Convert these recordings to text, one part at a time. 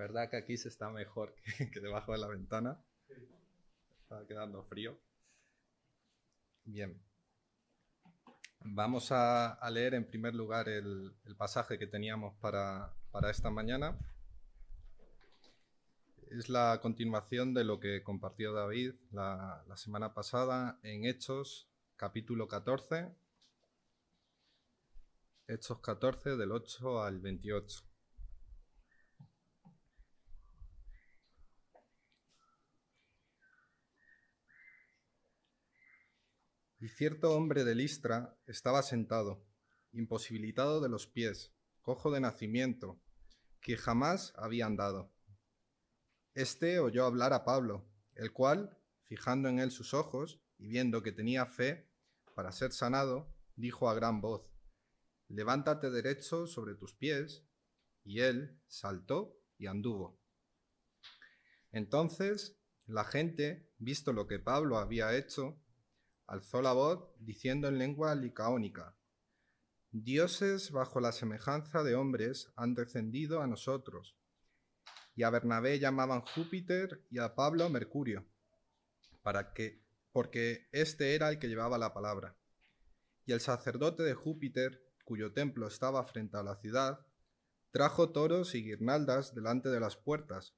verdad que aquí se está mejor que debajo de la ventana. Está quedando frío. Bien. Vamos a leer en primer lugar el pasaje que teníamos para esta mañana. Es la continuación de lo que compartió David la semana pasada en Hechos, capítulo 14. Hechos 14, del 8 al 28. Y cierto hombre de Listra estaba sentado, imposibilitado de los pies, cojo de nacimiento, que jamás había andado. Este oyó hablar a Pablo, el cual, fijando en él sus ojos y viendo que tenía fe para ser sanado, dijo a gran voz: levántate derecho sobre tus pies. Y él saltó y anduvo. Entonces la gente, visto lo que Pablo había hecho, alzó la voz diciendo en lengua licaónica: dioses bajo la semejanza de hombres han descendido a nosotros. Y a Bernabé llamaban Júpiter y a Pablo Mercurio, porque este era el que llevaba la palabra. Y el sacerdote de Júpiter, cuyo templo estaba frente a la ciudad, trajo toros y guirnaldas delante de las puertas,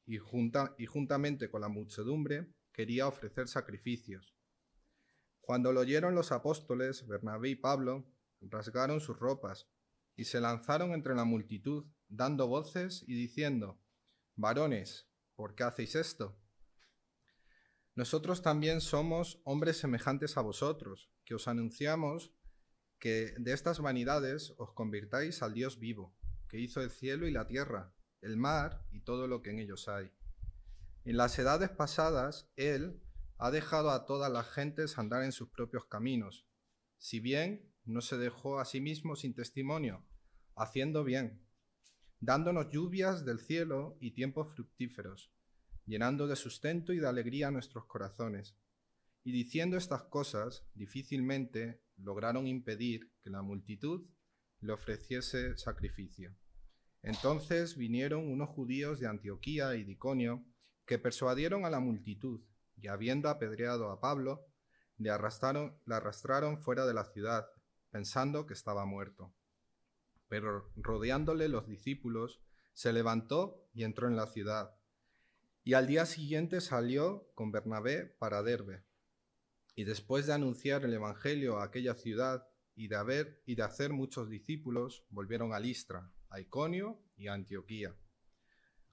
y juntamente con la muchedumbre quería ofrecer sacrificios. Cuando lo oyeron los apóstoles, Bernabé y Pablo rasgaron sus ropas y se lanzaron entre la multitud, dando voces y diciendo: varones, ¿por qué hacéis esto? Nosotros también somos hombres semejantes a vosotros, que os anunciamos que de estas vanidades os convirtáis al Dios vivo, que hizo el cielo y la tierra, el mar y todo lo que en ellos hay. En las edades pasadas, Él ha dejado a todas las gentes andar en sus propios caminos, si bien no se dejó a sí mismo sin testimonio, haciendo bien, dándonos lluvias del cielo y tiempos fructíferos, llenando de sustento y de alegría nuestros corazones. Y diciendo estas cosas, difícilmente lograron impedir que la multitud le ofreciese sacrificio. Entonces vinieron unos judíos de Antioquía y de Iconio que persuadieron a la multitud, y habiendo apedreado a Pablo, le arrastraron fuera de la ciudad, pensando que estaba muerto. Pero rodeándole los discípulos, se levantó y entró en la ciudad. Y al día siguiente salió con Bernabé para Derbe. Y después de anunciar el evangelio a aquella ciudad y de hacer muchos discípulos, volvieron a Listra, a Iconio y a Antioquía,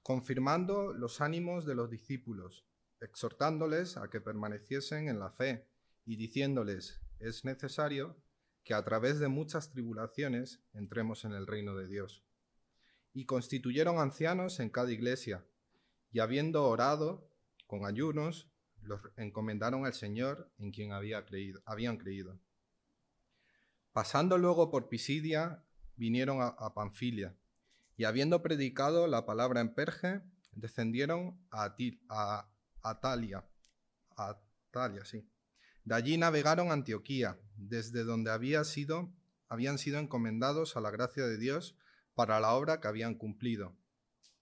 confirmando los ánimos de los discípulos, exhortándoles a que permaneciesen en la fe y diciéndoles: es necesario que a través de muchas tribulaciones entremos en el reino de Dios. Y constituyeron ancianos en cada iglesia, y habiendo orado con ayunos, los encomendaron al Señor en quien habían creído. Pasando luego por Pisidia, vinieron a Panfilia, y habiendo predicado la palabra en Perge, descendieron a Atalia. Sí. De allí navegaron a Antioquía, desde donde habían sido encomendados a la gracia de Dios para la obra que habían cumplido.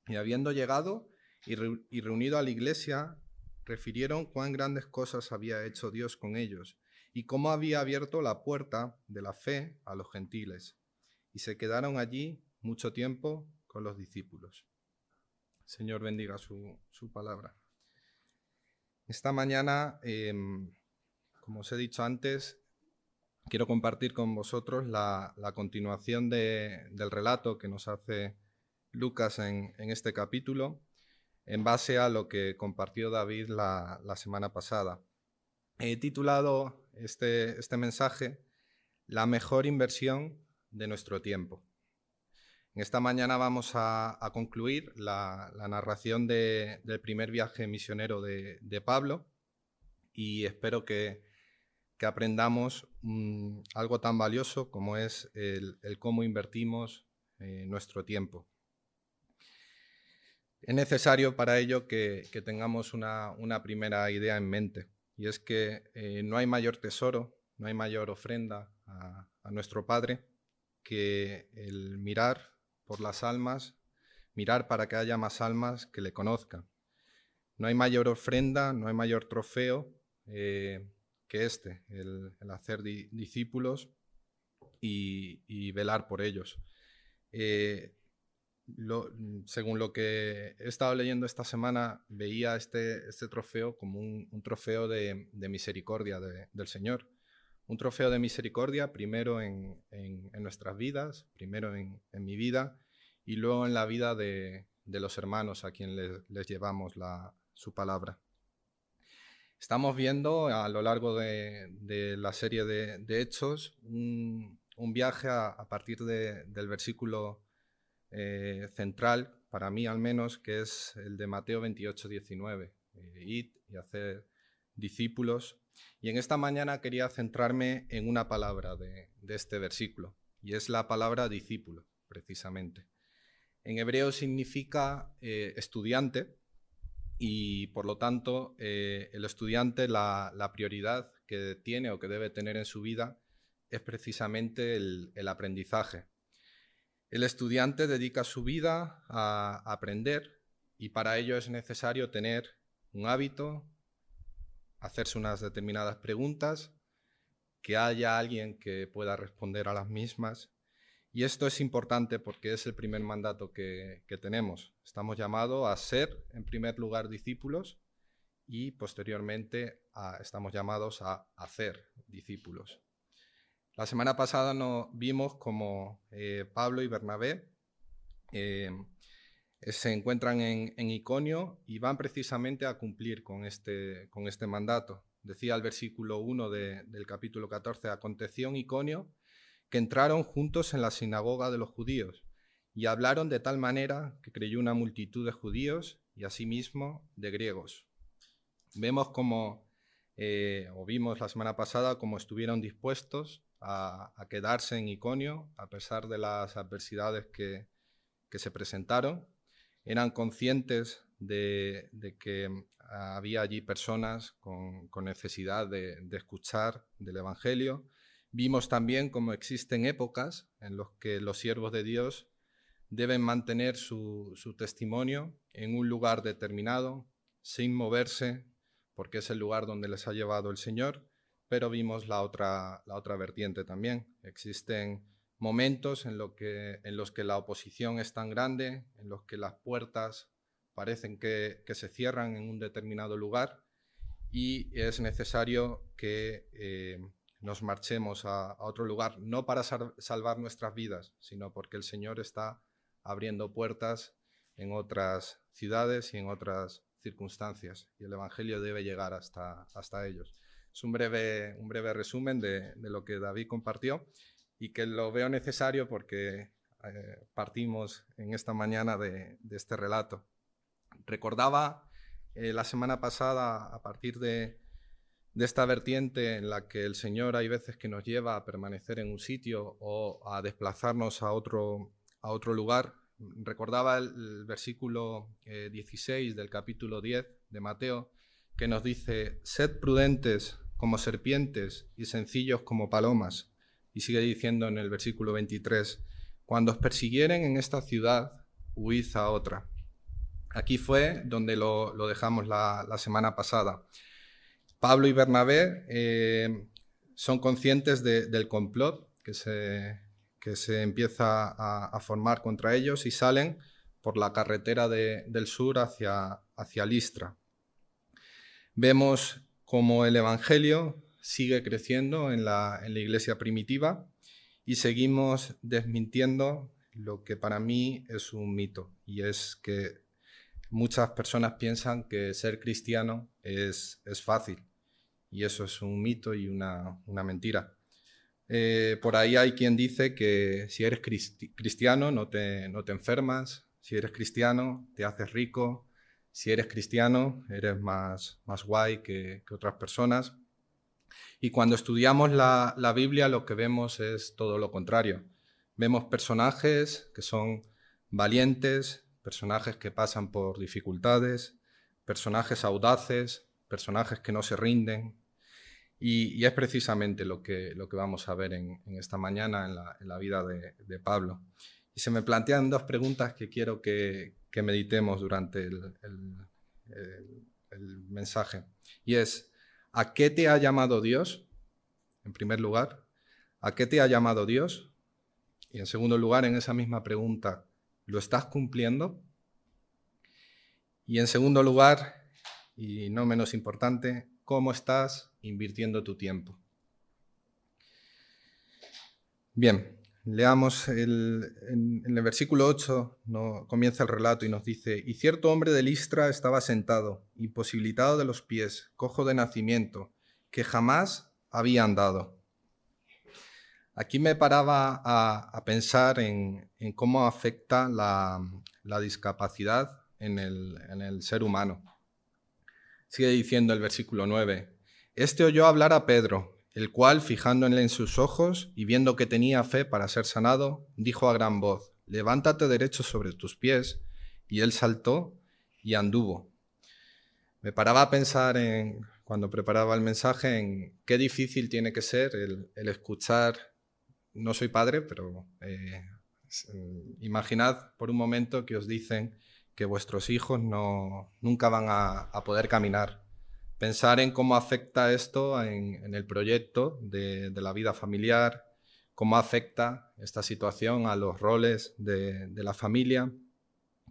Y habiendo llegado y reunido a la iglesia, refirieron cuán grandes cosas había hecho Dios con ellos y cómo había abierto la puerta de la fe a los gentiles. Y se quedaron allí mucho tiempo con los discípulos. Señor, bendiga su palabra. Esta mañana, como os he dicho antes, quiero compartir con vosotros la continuación del relato que nos hace Lucas en este capítulo, en base a lo que compartió David la semana pasada. He titulado este mensaje La mejor inversión de nuestro tiempo. En esta mañana vamos a concluir la narración del primer viaje misionero de Pablo, y espero que aprendamos algo tan valioso como es el cómo invertimos nuestro tiempo. Es necesario para ello que tengamos una primera idea en mente, y es que no hay mayor tesoro, no hay mayor ofrenda a nuestro Padre que el mirar por las almas mirar para que haya más almas que le conozcan. No hay mayor ofrenda, no hay mayor trofeo que el hacer discípulos y velar por ellos. Según lo que he estado leyendo esta semana, veía este trofeo como un trofeo de misericordia del Señor. Un trofeo de misericordia primero en nuestras vidas, primero en mi vida y luego en la vida de los hermanos a quienes les llevamos su palabra. Estamos viendo a lo largo de la serie de Hechos un viaje a partir del versículo central, para mí al menos, que es el de Mateo 28, 19. Id y hacer discípulos. Y en esta mañana quería centrarme en una palabra de este versículo, y es la palabra discípulo, precisamente. En hebreo significa estudiante, y por lo tanto el estudiante la prioridad que tiene o que debe tener en su vida es precisamente el aprendizaje. El estudiante dedica su vida a aprender y para ello es necesario tener un hábito, hacerse unas determinadas preguntas, que haya alguien que pueda responder a las mismas. Y esto es importante porque es el primer mandato que tenemos. Estamos llamados a ser, en primer lugar, discípulos y posteriormente estamos llamados a hacer discípulos. La semana pasada nos vimos como Pablo y Bernabé se encuentran en Iconio y van precisamente a cumplir con este mandato. Decía el versículo 1 del capítulo 14, aconteció en Iconio que entraron juntos en la sinagoga de los judíos y hablaron de tal manera que creyó una multitud de judíos y asimismo de griegos. Vemos vimos la semana pasada cómo estuvieron dispuestos a quedarse en Iconio a pesar de las adversidades que se presentaron. Eran conscientes de que había allí personas con necesidad de escuchar del Evangelio. Vimos también cómo existen épocas en las que los siervos de Dios deben mantener su testimonio en un lugar determinado, sin moverse, porque es el lugar donde les ha llevado el Señor, pero vimos la otra vertiente también. Existen momentos en los que la oposición es tan grande, en los que las puertas parecen que se cierran en un determinado lugar y es necesario que nos marchemos a otro lugar, no para salvar nuestras vidas, sino porque el Señor está abriendo puertas en otras ciudades y en otras circunstancias, y el Evangelio debe llegar hasta ellos. Es un breve resumen de lo que David compartió y que lo veo necesario porque partimos en esta mañana de este relato. Recordaba la semana pasada, a partir de esta vertiente en la que el Señor hay veces que nos lleva a permanecer en un sitio o a desplazarnos a otro lugar. Recordaba el versículo 16 del capítulo 10 de Mateo, que nos dice, sed prudentes como serpientes y sencillos como palomas. Y sigue diciendo en el versículo 23, cuando os persiguieren en esta ciudad, huid a otra. Aquí fue donde lo dejamos la semana pasada. Pablo y Bernabé son conscientes del complot que se empieza a formar contra ellos y salen por la carretera del sur hacia Listra. Vemos cómo el Evangelio sigue creciendo en la iglesia primitiva y seguimos desmintiendo lo que para mí es un mito, y es que muchas personas piensan que ser cristiano es fácil, y eso es un mito y una mentira. Por ahí hay quien dice que si eres cristiano no te enfermas, si eres cristiano te haces rico, si eres cristiano eres más guay que otras personas. Y cuando estudiamos la Biblia lo que vemos es todo lo contrario. Vemos personajes que son valientes, personajes que pasan por dificultades, personajes audaces, personajes que no se rinden. Y es precisamente lo que vamos a ver en esta mañana en la vida de Pablo. Y se me plantean dos preguntas que quiero que meditemos durante el mensaje. Y es, ¿a qué te ha llamado Dios? En primer lugar, ¿a qué te ha llamado Dios? Y en segundo lugar, en esa misma pregunta, ¿lo estás cumpliendo? Y en segundo lugar, y no menos importante, ¿cómo estás invirtiendo tu tiempo? Bien, leamos en el versículo 8, comienza el relato y nos dice, y cierto hombre de Listra estaba sentado, imposibilitado de los pies, cojo de nacimiento, que jamás había andado. Aquí me paraba a pensar en cómo afecta la discapacidad en el ser humano. Sigue diciendo el versículo 9, este oyó hablar a Pedro, el cual, fijándole en sus ojos y viendo que tenía fe para ser sanado, dijo a gran voz, levántate derecho sobre tus pies, y él saltó y anduvo. Me paraba a pensar cuando preparaba el mensaje en qué difícil tiene que ser el escuchar. No soy padre, pero imaginad por un momento que os dicen que vuestros hijos nunca van a poder caminar. Pensar en cómo afecta esto en el proyecto de la vida familiar, cómo afecta esta situación a los roles de la familia,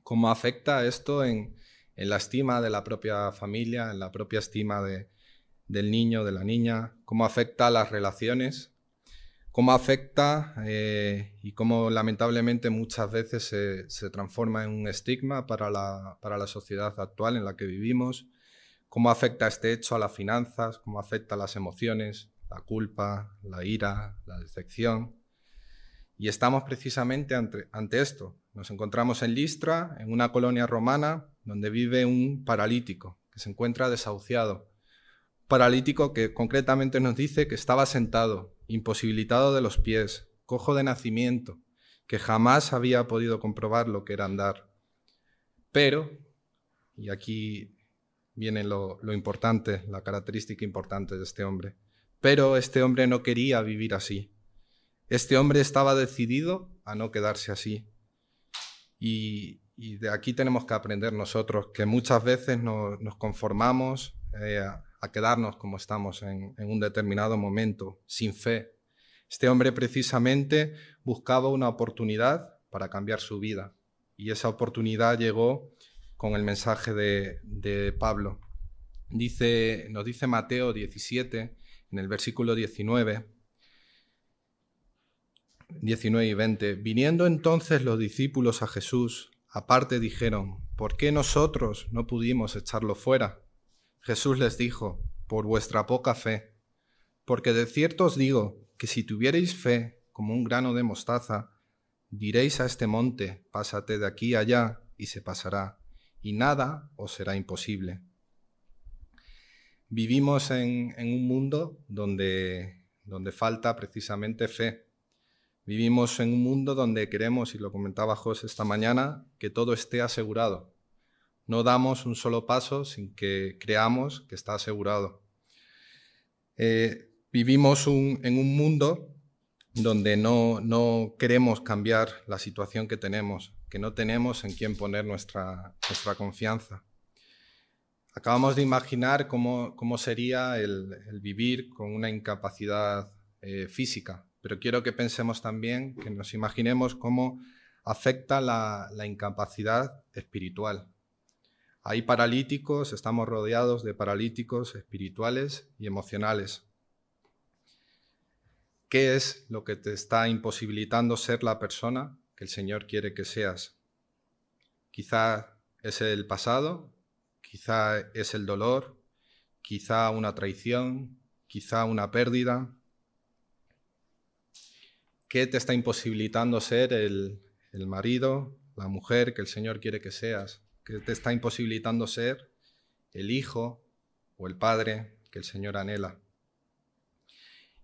cómo afecta esto en la estima de la propia familia, en la propia estima del niño, de la niña, cómo afecta a las relaciones, cómo afecta y cómo lamentablemente muchas veces se transforma en un estigma para la sociedad actual en la que vivimos, cómo afecta este hecho a las finanzas, cómo afecta a las emociones, la culpa, la ira, la decepción. Y estamos precisamente ante esto. Nos encontramos en Listra, en una colonia romana, donde vive un paralítico que se encuentra desahuciado. Paralítico que concretamente nos dice que estaba sentado, imposibilitado de los pies, cojo de nacimiento, que jamás había podido comprobar lo que era andar. Pero, y aquí viene lo importante, la característica importante de este hombre, pero este hombre no quería vivir así. Este hombre estaba decidido a no quedarse así. Y de aquí tenemos que aprender nosotros, que muchas veces nos conformamos a quedarnos como estamos en un determinado momento, sin fe. Este hombre precisamente buscaba una oportunidad para cambiar su vida. Y esa oportunidad llegó con el mensaje de Pablo. Nos dice Mateo 17, en el versículo 19 y 20, viniendo entonces los discípulos a Jesús, aparte dijeron, ¿por qué nosotros no pudimos echarlo fuera? Jesús les dijo, por vuestra poca fe, porque de cierto os digo que si tuvierais fe como un grano de mostaza, diréis a este monte, pásate de aquí allá, y se pasará, y nada os será imposible. Vivimos en un mundo donde falta precisamente fe. Vivimos en un mundo donde queremos, y lo comentaba José esta mañana, que todo esté asegurado. No damos un solo paso sin que creamos que está asegurado. Vivimos en un mundo donde no queremos cambiar la situación que tenemos, que no tenemos en quién poner nuestra confianza. Acabamos de imaginar cómo sería el vivir con una incapacidad física, pero quiero que pensemos también, que nos imaginemos cómo afecta la incapacidad espiritual. Hay paralíticos, estamos rodeados de paralíticos espirituales y emocionales. ¿Qué es lo que te está imposibilitando ser la persona que el Señor quiere que seas? Quizá es el pasado, quizá es el dolor, quizá una traición, quizá una pérdida. ¿Qué te está imposibilitando ser el marido, la mujer que el Señor quiere que seas? ¿Qué te está imposibilitando ser el hijo o el padre que el Señor anhela?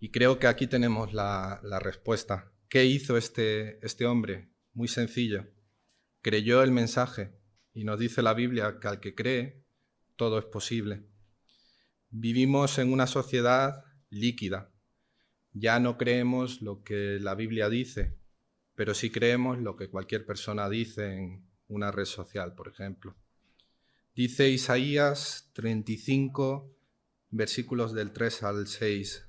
Y creo que aquí tenemos la respuesta. ¿Qué hizo este hombre? Muy sencillo. Creyó el mensaje y nos dice la Biblia que al que cree, todo es posible. Vivimos en una sociedad líquida. Ya no creemos lo que la Biblia dice, pero sí creemos lo que cualquier persona dice en una red social, por ejemplo. Dice Isaías 35, versículos del 3 al 6.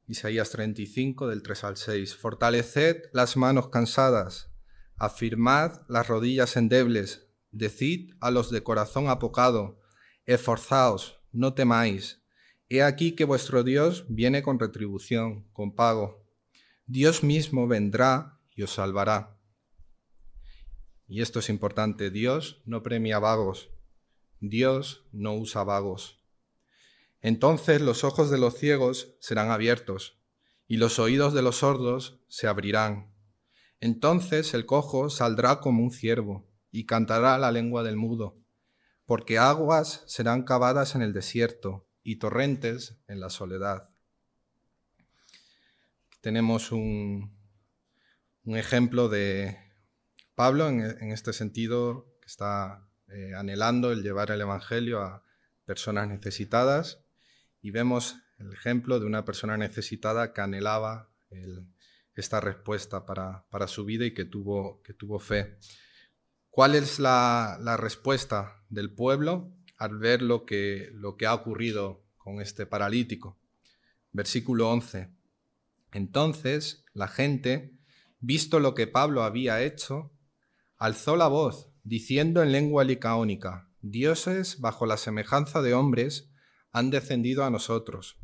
Isaías 35, del 3 al 6. Fortaleced las manos cansadas, afirmad las rodillas endebles, decid a los de corazón apocado, esforzaos, no temáis. He aquí que vuestro Dios viene con retribución, con pago. Dios mismo vendrá y os salvará. Y esto es importante, Dios no premia vagos, Dios no usa vagos. Entonces los ojos de los ciegos serán abiertos y los oídos de los sordos se abrirán. Entonces el cojo saldrá como un ciervo y cantará la lengua del mudo, porque aguas serán cavadas en el desierto y torrentes en la soledad. Tenemos un ejemplo de Pablo en este sentido, que está anhelando el llevar el Evangelio a personas necesitadas, y vemos el ejemplo de una persona necesitada que anhelaba esta respuesta para su vida y que tuvo fe. ¿Cuál es la respuesta del pueblo al ver lo que ha ocurrido con este paralítico? Versículo 11. Entonces la gente, visto lo que Pablo había hecho, alzó la voz, diciendo en lengua licaónica: dioses bajo la semejanza de hombres han descendido a nosotros.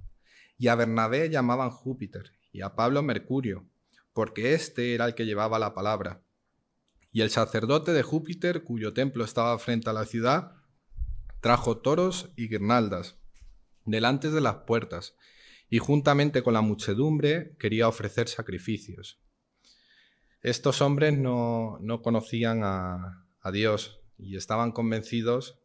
Y a Bernabé llamaban Júpiter, y a Pablo Mercurio, porque éste era el que llevaba la palabra. Y el sacerdote de Júpiter, cuyo templo estaba frente a la ciudad, trajo toros y guirnaldas delante de las puertas, y juntamente con la muchedumbre quería ofrecer sacrificios. Estos hombres no conocían a Dios y estaban convencidos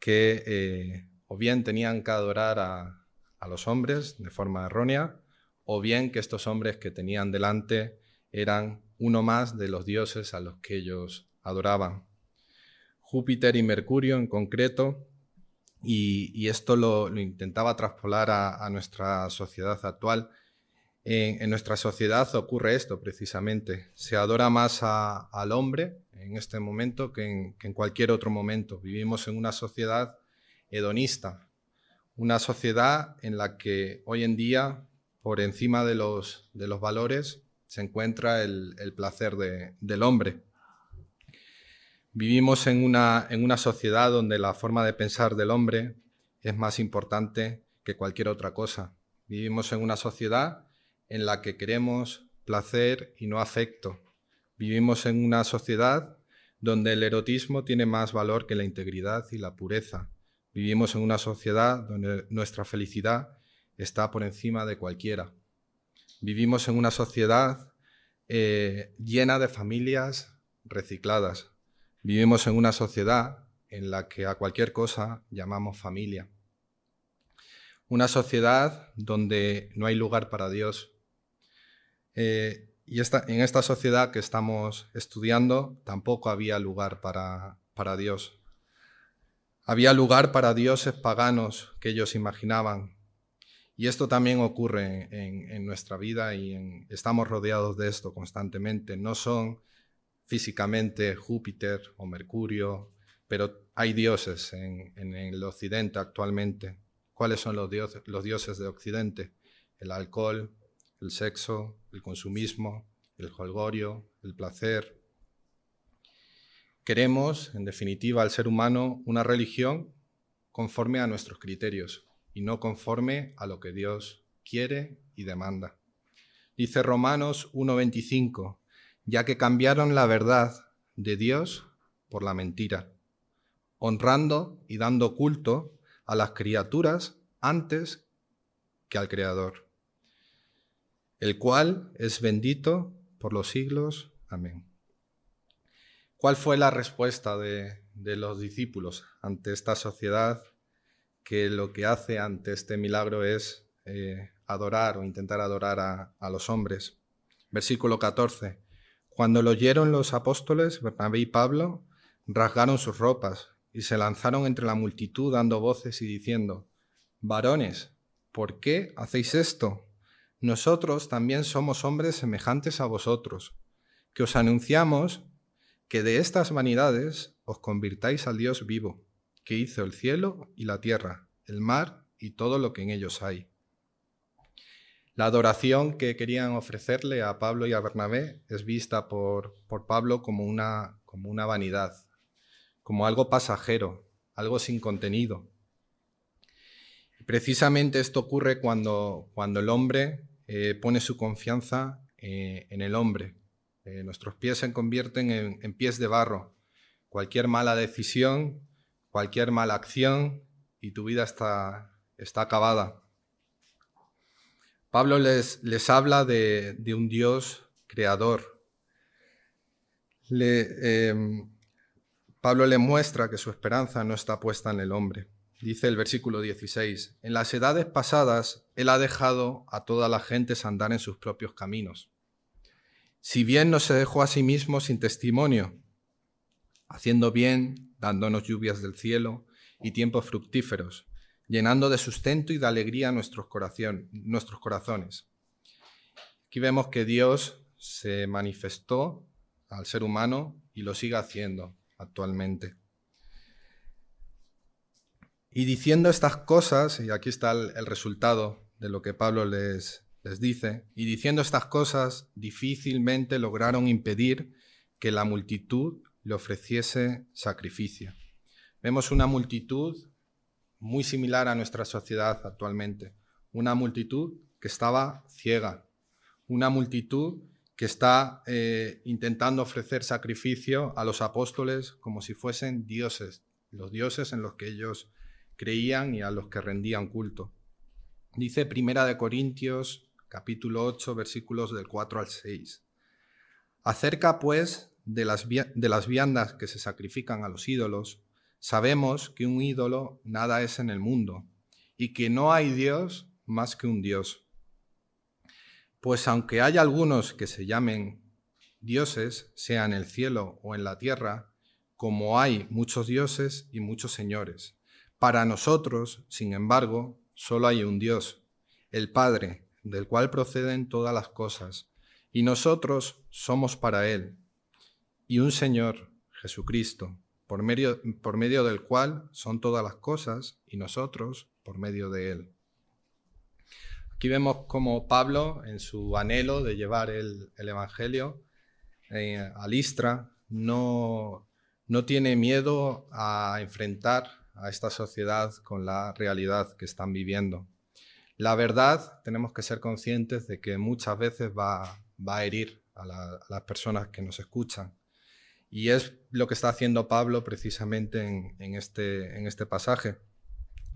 que o bien tenían que adorar a los hombres de forma errónea, o bien que estos hombres que tenían delante eran uno más de los dioses a los que ellos adoraban. Júpiter y Mercurio en concreto, y esto lo intentaba traspolar a nuestra sociedad actual. En nuestra sociedad ocurre esto precisamente. Se adora más al hombre en este momento que en cualquier otro momento. Vivimos en una sociedad hedonista, una sociedad en la que hoy en día, por encima de los valores, se encuentra el placer del hombre. Vivimos en una sociedad donde la forma de pensar del hombre es más importante que cualquier otra cosa. Vivimos en una sociedad en la que queremos placer y no afecto. Vivimos en una sociedad donde el erotismo tiene más valor que la integridad y la pureza. Vivimos en una sociedad donde nuestra felicidad está por encima de cualquiera. Vivimos en una sociedad llena de familias recicladas. Vivimos en una sociedad en la que a cualquier cosa llamamos familia. Una sociedad donde no hay lugar para Dios. Y en esta sociedad que estamos estudiando tampoco había lugar para Dios. Había lugar para dioses paganos que ellos imaginaban. Y esto también ocurre en nuestra vida y estamos rodeados de esto constantemente. No son físicamente Júpiter o Mercurio, pero hay dioses en el occidente actualmente. ¿Cuáles son los dioses de occidente? El alcohol, el sexo, el consumismo, el jolgorio, el placer. Queremos, en definitiva, al ser humano, una religión conforme a nuestros criterios y no conforme a lo que Dios quiere y demanda. Dice Romanos 1:25, ya que cambiaron la verdad de Dios por la mentira, honrando y dando culto a las criaturas antes que al Creador, el cual es bendito por los siglos. Amén. ¿Cuál fue la respuesta de los discípulos ante esta sociedad que lo que hace ante este milagro es adorar o intentar adorar a los hombres? Versículo 14. Cuando lo oyeron los apóstoles, Bernabé y Pablo, rasgaron sus ropas y se lanzaron entre la multitud dando voces y diciendo: varones, ¿por qué hacéis esto? nosotros también somos hombres semejantes a vosotros, que os anunciamos que de estas vanidades os convirtáis al Dios vivo, que hizo el cielo y la tierra, el mar y todo lo que en ellos hay. La adoración que querían ofrecerle a Pablo y a Bernabé es vista por Pablo como una vanidad, como algo pasajero, algo sin contenido. Precisamente esto ocurre cuando el hombre pone su confianza en el hombre. Nuestros pies se convierten en pies de barro. Cualquier mala decisión, cualquier mala acción y tu vida está acabada. Pablo les habla de un Dios creador. Pablo le muestra que su esperanza no está puesta en el hombre. Dice el versículo 16, en las edades pasadas él ha dejado a todas las gentes andar en sus propios caminos. Si bien no se dejó a sí mismo sin testimonio, haciendo bien, dándonos lluvias del cielo y tiempos fructíferos, llenando de sustento y de alegría nuestros corazones. Aquí vemos que Dios se manifestó al ser humano y lo sigue haciendo actualmente. Y diciendo estas cosas, y aquí está el resultado de lo que Pablo les dice, y diciendo estas cosas difícilmente lograron impedir que la multitud le ofreciese sacrificio. Vemos una multitud muy similar a nuestra sociedad actualmente, una multitud que estaba ciega, una multitud que está intentando ofrecer sacrificio a los apóstoles como si fuesen dioses, los dioses en los que ellos creían y a los que rendían culto. Dice 1 Corintios, capítulo 8, versículos del 4 al 6. Acerca, pues, de las viandas que se sacrifican a los ídolos, sabemos que un ídolo nada es en el mundo y que no hay Dios más que un Dios. Pues aunque haya algunos que se llamen dioses, sea en el cielo o en la tierra, como hay muchos dioses y muchos señores, para nosotros, sin embargo, solo hay un Dios, el Padre, del cual proceden todas las cosas, y nosotros somos para Él, y un Señor, Jesucristo, por medio del cual son todas las cosas, y nosotros por medio de Él. Aquí vemos cómo Pablo, en su anhelo de llevar el Evangelio a Listra, no tiene miedo a enfrentar a esta sociedad con la realidad que están viviendo. La verdad, tenemos que ser conscientes de que muchas veces va a herir a las personas que nos escuchan. Y es lo que está haciendo Pablo precisamente en este pasaje.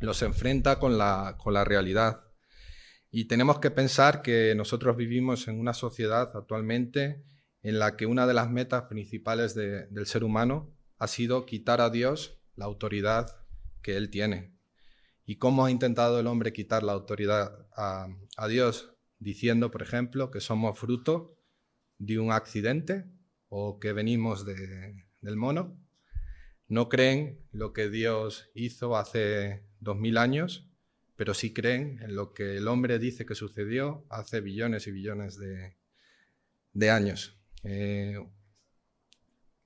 Los enfrenta con la realidad. Y tenemos que pensar que nosotros vivimos en una sociedad actualmente en la que una de las metas principales del ser humano ha sido quitar a Dios la autoridad que Él tiene. ¿Y cómo ha intentado el hombre quitar la autoridad a Dios? Diciendo, por ejemplo, que somos fruto de un accidente o que venimos del mono. No creen lo que Dios hizo hace 2000 años, pero sí creen en lo que el hombre dice que sucedió hace billones y billones de años.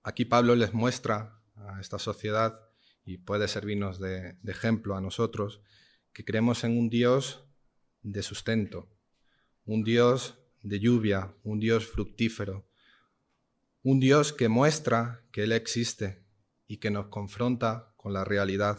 Aquí Pablo les muestra a esta sociedad, y puede servirnos de ejemplo a nosotros, que creemos en un Dios de sustento, un Dios de lluvia, un Dios fructífero, un Dios que muestra que Él existe y que nos confronta con la realidad.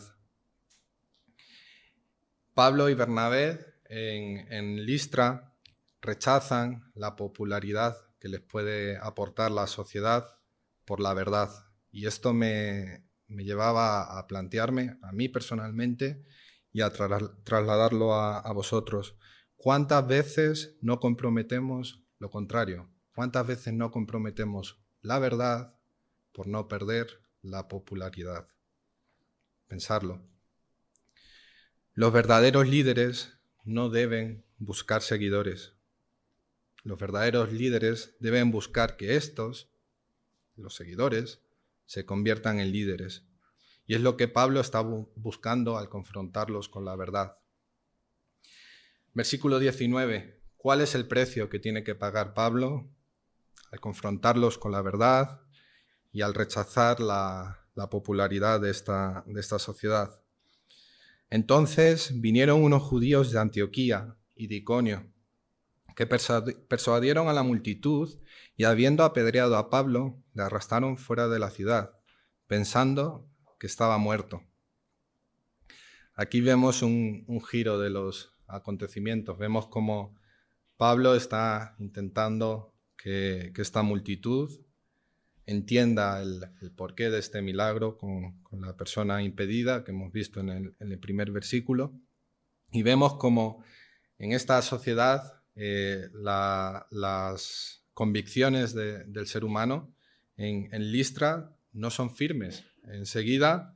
Pablo y Bernabé en Listra rechazan la popularidad que les puede aportar la sociedad por la verdad. Y esto me llevaba a plantearme, a mí personalmente, y a trasladarlo a vosotros. ¿Cuántas veces no comprometemos lo contrario? ¿Cuántas veces no comprometemos la verdad por no perder la popularidad? Pensarlo. Los verdaderos líderes no deben buscar seguidores. Los verdaderos líderes deben buscar que estos, los seguidores, se conviertan en líderes. Y es lo que Pablo está buscando al confrontarlos con la verdad. Versículo 19. ¿Cuál es el precio que tiene que pagar Pablo al confrontarlos con la verdad y al rechazar la popularidad de esta sociedad? Entonces vinieron unos judíos de Antioquía y de Iconio, que persuadieron a la multitud y, habiendo apedreado a Pablo, le arrastraron fuera de la ciudad, pensando que estaba muerto. Aquí vemos un giro de los acontecimientos. Vemos cómo Pablo está intentando que esta multitud entienda el porqué de este milagro con la persona impedida que hemos visto en el primer versículo. Y vemos cómo en esta sociedad las convicciones del ser humano en Listra no son firmes. Enseguida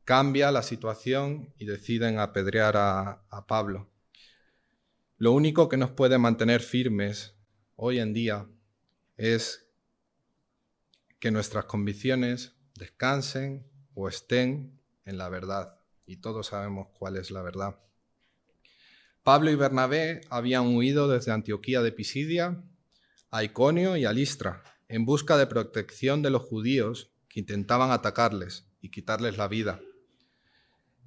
cambia la situación y deciden apedrear a Pablo. Lo único que nos puede mantener firmes hoy en día es que nuestras convicciones descansen o estén en la verdad. Y todos sabemos cuál es la verdad. Pablo y Bernabé habían huido desde Antioquía de Pisidia a Iconio y a Listra en busca de protección de los judíos que intentaban atacarles y quitarles la vida.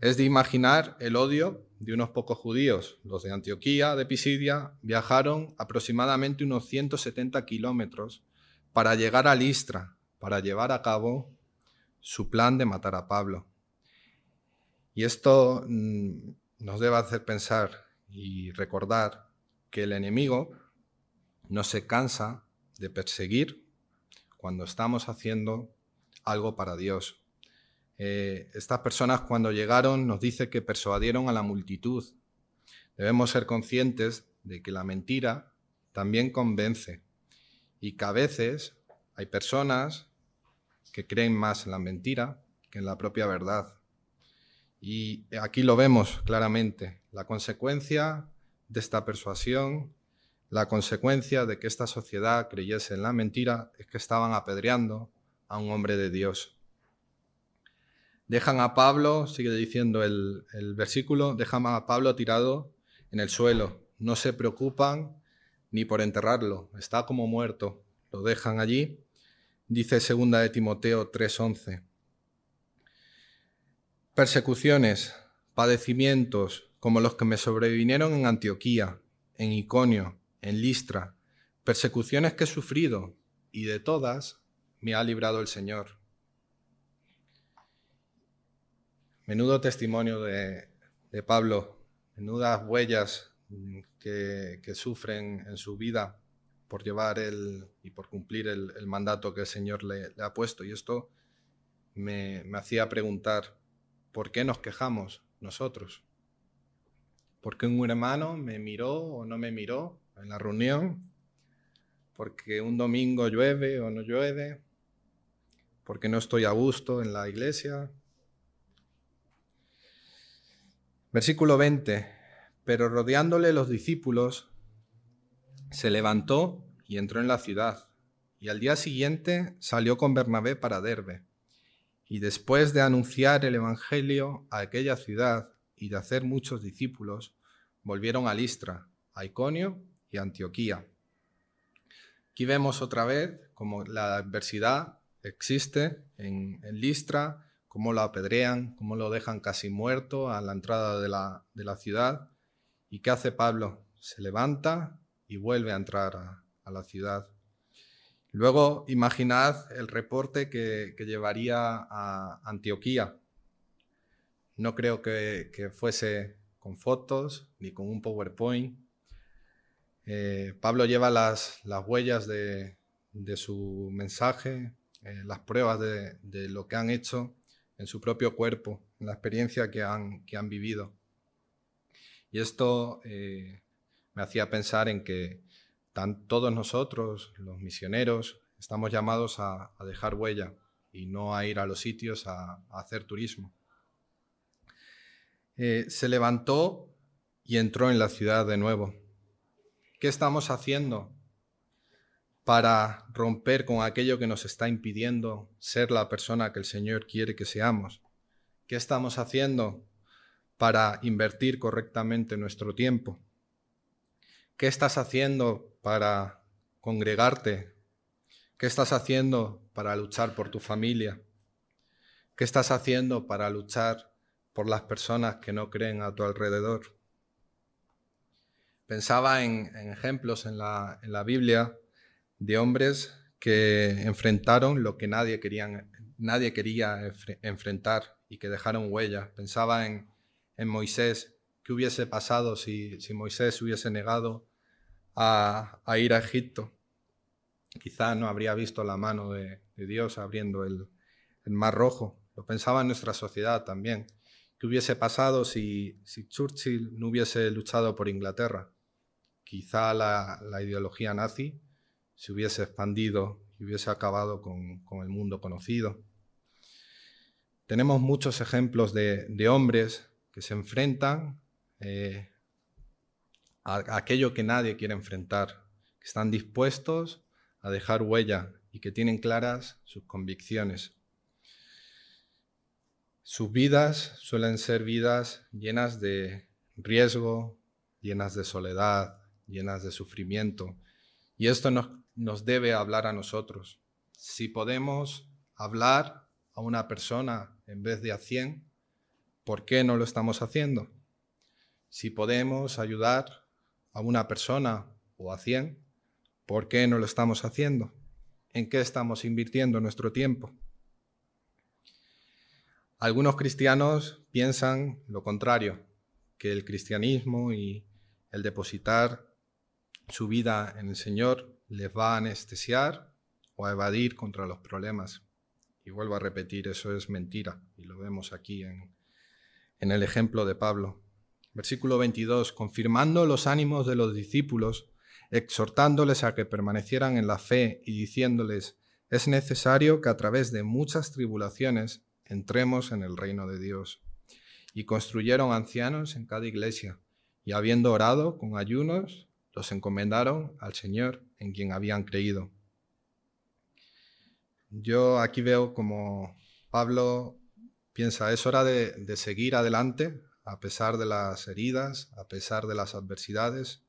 Es de imaginar el odio de unos pocos judíos. Los de Antioquía de Pisidia viajaron aproximadamente unos 170 kilómetros para llegar a Listra, para llevar a cabo su plan de matar a Pablo. Y esto nos debe hacer pensar y recordar que el enemigo no se cansa de perseguir cuando estamos haciendo algo para Dios. Estas personas, cuando llegaron, nos dice que persuadieron a la multitud. Debemos ser conscientes de que la mentira también convence y que a veces hay personas que creen más en la mentira que en la propia verdad. Y aquí lo vemos claramente, la consecuencia de esta persuasión, la consecuencia de que esta sociedad creyese en la mentira, es que estaban apedreando a un hombre de Dios. Dejan a Pablo, sigue diciendo el versículo, dejan a Pablo tirado en el suelo, no se preocupan ni por enterrarlo, está como muerto, lo dejan allí. Dice 2 de Timoteo 3:11. Persecuciones, padecimientos, como los que me sobrevinieron en Antioquía, en Iconio, en Listra, persecuciones que he sufrido, y de todas me ha librado el Señor. Menudo testimonio de Pablo, menudas huellas que sufren en su vida por llevar y por cumplir el mandato que el Señor le ha puesto. Y esto me hacía preguntar, ¿por qué nos quejamos nosotros? ¿Por qué un hermano me miró o no me miró en la reunión? ¿Por qué un domingo llueve o no llueve? ¿Por qué no estoy a gusto en la iglesia? Versículo 20. Pero rodeándole los discípulos, se levantó y entró en la ciudad, y al día siguiente salió con Bernabé para Derbe. Y después de anunciar el evangelio a aquella ciudad y de hacer muchos discípulos, volvieron a Listra, a Iconio y a Antioquía. Aquí vemos otra vez cómo la adversidad existe en Listra, cómo lo apedrean, cómo lo dejan casi muerto a la entrada de la ciudad. ¿Y qué hace Pablo? Se levanta y vuelve a entrar a la ciudad. Luego, imaginad el reporte que llevaría a Antioquía. No creo que fuese con fotos ni con un PowerPoint. Pablo lleva las huellas de su mensaje, las pruebas de lo que han hecho en su propio cuerpo, en la experiencia que han vivido. Y esto me hacía pensar en que todos nosotros, los misioneros, estamos llamados a dejar huella y no a ir a los sitios a hacer turismo. Se levantó y entró en la ciudad de nuevo. ¿Qué estamos haciendo para romper con aquello que nos está impidiendo ser la persona que el Señor quiere que seamos? ¿Qué estamos haciendo para invertir correctamente nuestro tiempo? ¿Qué estás haciendo para congregarte? ¿Qué estás haciendo para luchar por tu familia? ¿Qué estás haciendo para luchar por las personas que no creen a tu alrededor? Pensaba en ejemplos en la Biblia de hombres que enfrentaron lo que nadie quería enfrentar y que dejaron huellas. Pensaba en Moisés. ¿Qué hubiese pasado si Moisés hubiese negado a ir a Egipto? Quizá no habría visto la mano de Dios abriendo el Mar Rojo. Lo pensaba en nuestra sociedad también. ¿Qué hubiese pasado si Churchill no hubiese luchado por Inglaterra? Quizá la ideología nazi se hubiese expandido y hubiese acabado con el mundo conocido. Tenemos muchos ejemplos de hombres que se enfrentan a aquello que nadie quiere enfrentar, que están dispuestos a dejar huella y que tienen claras sus convicciones. Sus vidas suelen ser vidas llenas de riesgo, llenas de soledad, llenas de sufrimiento. Y esto nos debe hablar a nosotros. Si podemos hablar a una persona en vez de a 100, ¿por qué no lo estamos haciendo? Si podemos ayudar a una persona o a 100, ¿por qué no lo estamos haciendo? ¿En qué estamos invirtiendo nuestro tiempo? Algunos cristianos piensan lo contrario, que el cristianismo y el depositar su vida en el Señor les va a anestesiar o a evadir contra los problemas. Y vuelvo a repetir, eso es mentira, y lo vemos aquí en el ejemplo de Pablo. Versículo 22, confirmando los ánimos de los discípulos, exhortándoles a que permanecieran en la fe y diciéndoles, es necesario que a través de muchas tribulaciones entremos en el reino de Dios. Y construyeron ancianos en cada iglesia, y habiendo orado con ayunos, los encomendaron al Señor en quien habían creído. Yo aquí veo como Pablo piensa, es hora de seguir adelante a pesar de las heridas, a pesar de las adversidades.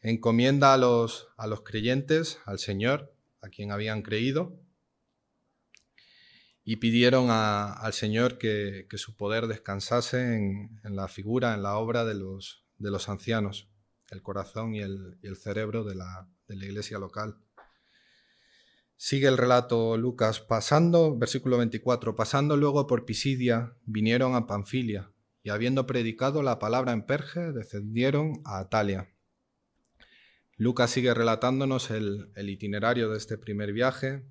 Encomienda a los creyentes al Señor, a quien habían creído, y pidieron al Señor que su poder descansase en la figura, en la obra de los ancianos, el corazón y el cerebro de la iglesia local. Sigue el relato Lucas, versículo 24, pasando luego por Pisidia, vinieron a Panfilia, y habiendo predicado la palabra en Perge, descendieron a Atalia. Lucas sigue relatándonos el itinerario de este primer viaje,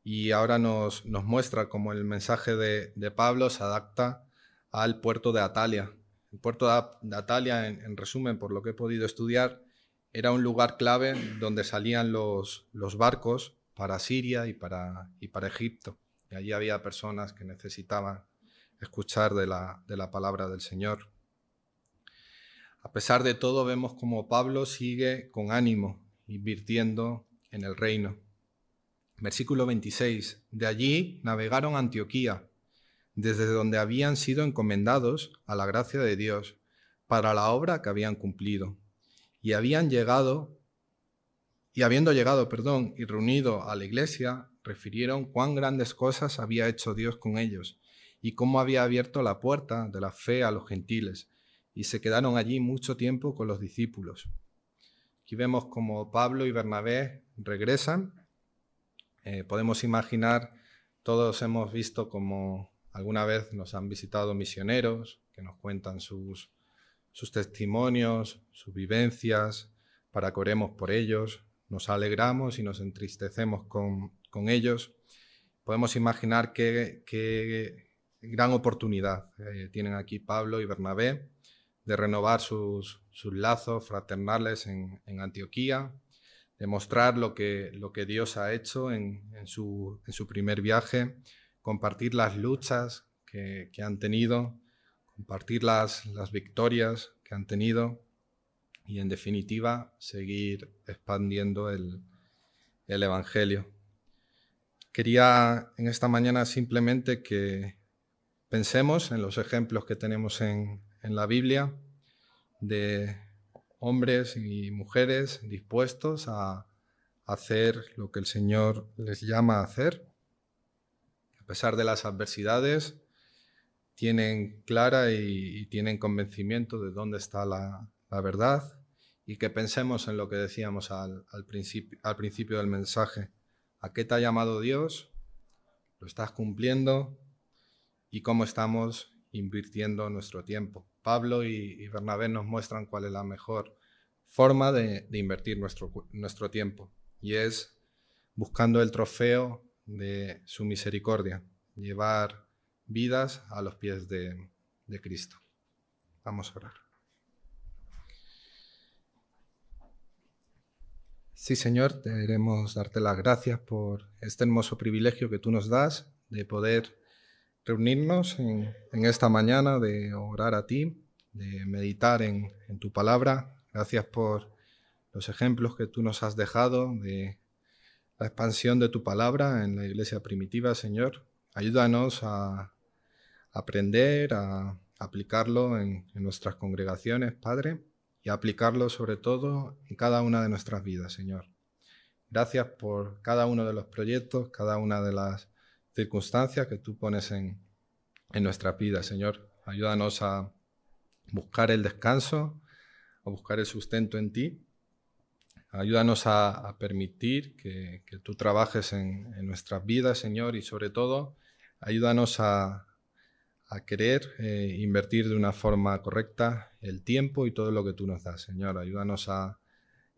y ahora nos muestra cómo el mensaje de Pablo se adapta al puerto de Atalia. El puerto de Atalia, en resumen, por lo que he podido estudiar, era un lugar clave donde salían los barcos para Siria y para Egipto. Y allí había personas que necesitaban escuchar de la palabra del Señor. A pesar de todo, vemos como Pablo sigue con ánimo, invirtiendo en el reino. Versículo 26. De allí navegaron a Antioquía, desde donde habían sido encomendados a la gracia de Dios para la obra que habían cumplido. Y habiendo llegado, y reunido a la iglesia, refirieron cuán grandes cosas había hecho Dios con ellos y cómo había abierto la puerta de la fe a los gentiles, y se quedaron allí mucho tiempo con los discípulos. Aquí vemos como Pablo y Bernabé regresan. Podemos imaginar, todos hemos visto como alguna vez nos han visitado misioneros que nos cuentan sus testimonios, sus vivencias, para que oremos por ellos, nos alegramos y nos entristecemos con ellos. Podemos imaginar qué gran oportunidad tienen aquí Pablo y Bernabé de renovar sus lazos fraternales en Antioquía, de mostrar lo que Dios ha hecho en su primer viaje, compartir las luchas que han tenido, compartir las victorias que han tenido y, en definitiva, seguir expandiendo el Evangelio. Quería en esta mañana simplemente que pensemos en los ejemplos que tenemos en la Biblia de hombres y mujeres dispuestos a hacer lo que el Señor les llama a hacer. A pesar de las adversidades, tienen clara y tienen convencimiento de dónde está la verdad, y que pensemos en lo que decíamos al principio del mensaje. ¿A qué te ha llamado Dios? ¿Lo estás cumpliendo? ¿Y cómo estamos invirtiendo nuestro tiempo? Pablo y Bernabé nos muestran cuál es la mejor forma de invertir nuestro tiempo, y es buscando el trofeo de su misericordia, llevar vidas a los pies de Cristo. Vamos a orar. Sí, Señor, queremos darte las gracias por este hermoso privilegio que tú nos das de poder reunirnos en esta mañana, de orar a ti, de meditar en tu palabra. Gracias por los ejemplos que tú nos has dejado de la expansión de tu palabra en la iglesia primitiva, Señor. Ayúdanos a aprender, a aplicarlo en nuestras congregaciones, Padre, y a aplicarlo sobre todo en cada una de nuestras vidas, Señor. Gracias por cada uno de los proyectos, cada una de las circunstancias que tú pones en nuestras vidas, Señor. Ayúdanos a buscar el descanso, a buscar el sustento en ti. Ayúdanos a permitir que tú trabajes en nuestras vidas, Señor, y sobre todo, ayúdanos a querer invertir de una forma correcta el tiempo y todo lo que tú nos das, Señor. Ayúdanos a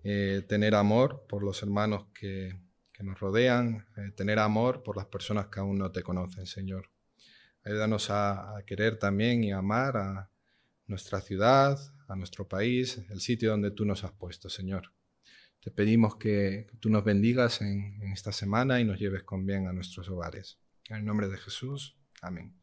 tener amor por los hermanos que nos rodean, tener amor por las personas que aún no te conocen, Señor. Ayúdanos a querer también y amar a nuestra ciudad, a nuestro país, el sitio donde tú nos has puesto, Señor. Te pedimos que tú nos bendigas en esta semana y nos lleves con bien a nuestros hogares. En el nombre de Jesús. Amén.